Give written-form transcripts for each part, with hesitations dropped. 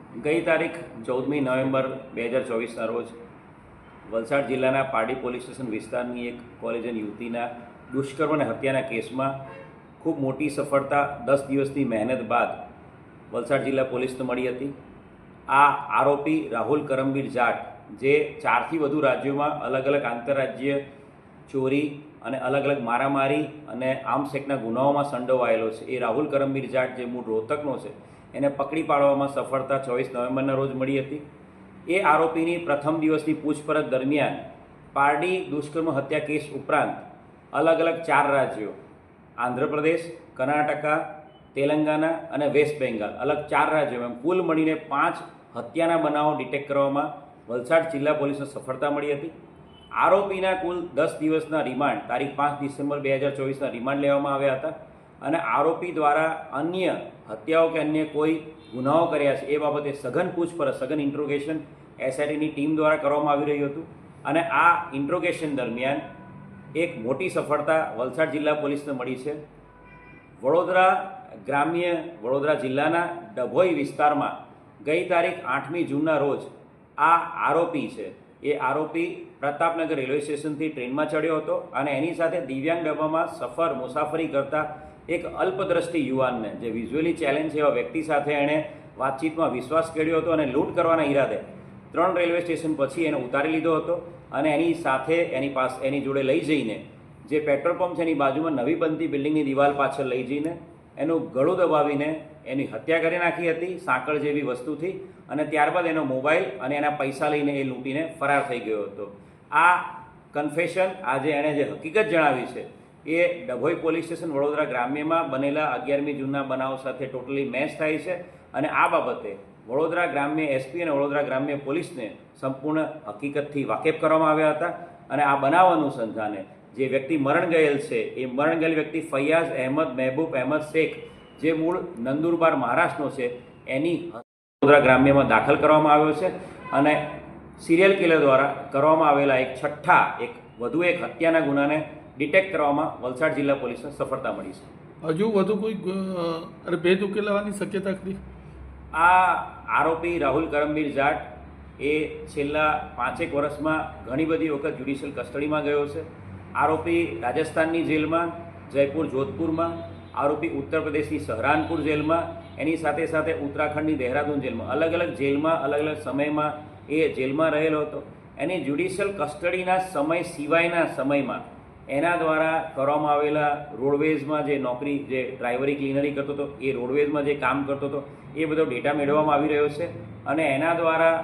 ગઈ તારીખ 14મી નવેમ્બર 2024ના રોજ વલસાડ જિલ્લાના પારડી પોલીસ સ્ટેશન વિસ્તારની એક કોલેજન યુવતીના દુષ્કર્મ અને હત્યાના કેસમાં ખૂબ મોટી સફળતા 10 દિવસની મહેનત બાદ વલસાડ જિલ્લા પોલીસને મળી હતી. આ આરોપી રાહુલ કરમબીર જાટ, જે 4થી વધુ રાજ્યોમાં અલગ અલગ આંતરરાજ્ય ચોરી અને અલગ અલગ મારામારી અને આર્મ્સ એક્ટના ગુનાઓમાં સંડોવાયેલો છે, એ રાહુલ કરમબીર જાટ, જે મૂળ રોહતકનો છે, એને પકડી પાડવામાં સફળતા 24 નવેમ્બરના રોજ મળી હતી. એ આરોપીની પ્રથમ દિવસની પૂછપરછ દરમિયાન પારડી દુષ્કર્મ હત્યા કેસ ઉપરાંત અલગ અલગ 4 રાજ્યો આંધ્રપ્રદેશ, કર્ણાટકા, તેલંગાના અને વેસ્ટ બેંગાલ, અલગ 4 રાજ્યોમાં કુલ મળીને 5 હત્યાના બનાવો ડિટેક્ટ કરવામાં વલસાડ જિલ્લા પોલીસને સફળતા મળી હતી. આરોપીના કુલ 10 દિવસના રિમાન્ડ તારીખ 5 ડિસેમ્બર 2024ના રિમાન્ડ લેવામાં આવ્યા હતા અને આરોપી દ્વારા અન્ય હત્યાઓ કે અન્ય કોઈ ગુનાઓ કર્યા છે એ બાબતે સઘન પૂછપરછ, સઘન ઇન્ટ્રોગેશન એસઆઈટીની ટીમ દ્વારા કરવામાં આવી રહ્યું હતું. અને આ ઇન્ટ્રોગેશન દરમિયાન એક મોટી સફળતા વલસાડ જિલ્લા પોલીસને મળી છે. વડોદરા જિલ્લાના ડભોઈ વિસ્તારમાં ગઈ તારીખ 8મી જૂનના રોજ આ આરોપી છે, એ આરોપી પ્રતાપનગર રેલવે સ્ટેશનથી ટ્રેનમાં ચડ્યો હતો અને એની સાથે દિવ્યાંગ ડબ્બામાં મુસાફરી કરતા એક અલ્પદ્રષ્ટિ યુવાનને, જે વિઝ્યુઅલી ચેલેન્જ છે એવા વ્યક્તિ સાથે એણે વાતચીતમાં વિશ્વાસ કર્યો હતો અને લૂંટ કરવાના ઈરાદે 3 રેલવે સ્ટેશન પછી એને ઉતારી લીધો હતો અને એની સાથે એની જોડે લઈ જઈને જે પેટ્રોલ પંપ છે એની બાજુમાં નવી બનતી બિલ્ડિંગની દિવાલ પાછળ લઈ જઈને એનું ગળું દબાવીને એની હત્યા કરી નાખી હતી સાંકળ જેવી વસ્તુથી, અને ત્યારબાદ એનો મોબાઈલ અને એના પૈસા લઈને એ લૂંટીને ફરાર થઈ ગયો હતો. આ કન્ફેશન, આજે એણે જે હકીકત જણાવી છે, એ ડભોઈ પોલીસ સ્ટેશન વડોદરા ગ્રામ્યમાં બનેલા 11મી જૂનના બનાવ સાથે ટોટલી મેચ થાય છે અને આ બાબતે વડોદરા ગ્રામ્ય એસપી અને વડોદરા ગ્રામ્ય પોલીસને સંપૂર્ણ હકીકતથી વાકેફ કરવામાં આવ્યા હતા. અને આ બનાવ અનુસંધાને જે વ્યક્તિ મરણ ગયેલ છે, એ મરણ ગયેલ વ્યક્તિ ફૈયાઝ અહેમદ મહેબૂબ અહેમદ શેખ, જે મૂળ નંદુરબાર મહારાષ્ટ્રનો છે, એની વડોદરા ગ્રામ્યમાં દાખલ કરવામાં આવ્યો છે અને સિરિયલ કિલર દ્વારા કરવામાં આવેલા વધુ એક હત્યાના ગુનાને ડિટેક્ટ કરવામાં વલસાડ જિલ્લા પોલીસને સફળતા મળી છે. હજુ વધુ કોઈ ભેદ ઉકેલાવાની શક્યતા ખરી? આ આરોપી રાહુલ કરમબીર જાટ એ છેલ્લા 5 વર્ષમાં ઘણી બધી વખત જ્યુડિશિયલ કસ્ટડીમાં ગયો છે. આરોપી રાજસ્થાનની જેલમાં, જયપુર જોધપુરમાં, આરોપી ઉત્તર પ્રદેશની સહરાનપુર જેલમાં, એની સાથે સાથે ઉત્તરાખંડની દહેરાદૂન જેલમાં, અલગ અલગ જેલમાં અલગ અલગ સમયમાં એ જેલમાં રહેલો હતો. એની જ્યુડિશિયલ કસ્ટડીના સમય સિવાયના સમયમાં એના દ્વારા કરવામાં આવેલા રોડવેઝમાં જે નોકરી, જે ડ્રાઈવરી ક્લીનરી કરતો હતો, એ રોડવેઝમાં જે કામ કરતો હતો, એ બધો ડેટા મેળવવામાં આવી રહ્યો છે અને એના દ્વારા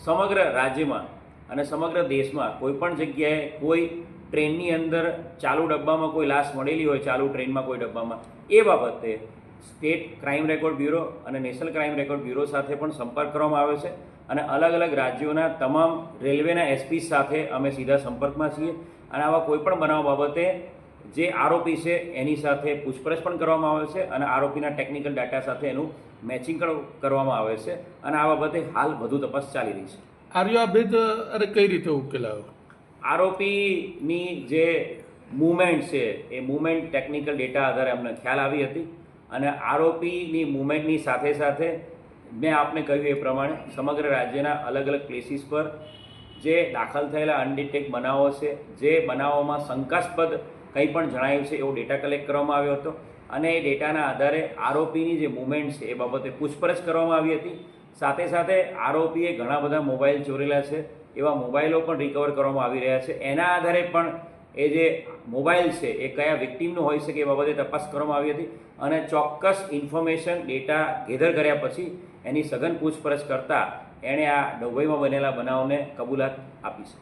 સમગ્ર રાજ્યમાં અને સમગ્ર દેશમાં કોઈપણ જગ્યાએ કોઈ ટ્રેનની અંદર ચાલુ ડબ્બામાં કોઈ લાશ મળેલી હોય, ચાલુ ટ્રેનમાં કોઈ ડબ્બામાં, એ બાબતે સ્ટેટ ક્રાઇમ રેકોર્ડ બ્યુરો અને નેશનલ ક્રાઇમ રેકોર્ડ બ્યુરો સાથે પણ સંપર્ક કરવામાં આવ્યો છે અને અલગ અલગ રાજ્યોના તમામ રેલવેના એસપી સાથે અમે સીધા સંપર્કમાં છીએ અને આવા કોઈપણ બનાવ બાબતે જે આરોપી છે એની સાથે પૂછપરછ પણ કરવામાં આવે છે અને આરોપીના ટેકનિકલ ડાટા સાથે એનું મેચિંગ કરવામાં આવે છે અને આ બાબતે હાલ વધુ તપાસ ચાલી રહી છે. આર્યો આ ભેદ કઈ રીતે ઉકેલાયો? આરોપીની જે મૂવમેન્ટ છે, એ મૂવમેન્ટ ટેકનિકલ ડેટા આધારે અમને ખ્યાલ આવી હતી અને આરોપીની મૂવમેન્ટની સાથે સાથે મેં આપને કહ્યું એ પ્રમાણે સમગ્ર રાજ્યના અલગ અલગ પ્લેસીસ પર જે દાખલ થયેલા અનડિટેક્ટ બનાવો છે, જે બનાવોમાં શંકાસ્પદ કંઈ પણ જણાયું છે એવો ડેટા કલેક્ટ કરવામાં આવ્યો હતો અને એ ડેટાના આધારે આરોપીની જે મૂવમેન્ટ છે એ બાબતે પૂછપરછ કરવામાં આવી હતી. સાથે સાથે આરોપીએ ઘણા બધા મોબાઈલ ચોરેલા છે, એવા મોબાઈલો પણ રિકવર કરવામાં આવી રહ્યા છે. એના આધારે પણ એ જે મોબાઈલ છે એ કયા વિક્ટીમનું હોઈ શકે એ બાબતે તપાસ કરવામાં આવી હતી અને ચોક્કસ ઇન્ફોર્મેશન, ડેટા ગેધર કર્યા પછી એની સઘન પૂછપરછ કરતાં એણે આ ડભોઈમાં બનેલા બનાવને કબૂલાત આપી છે.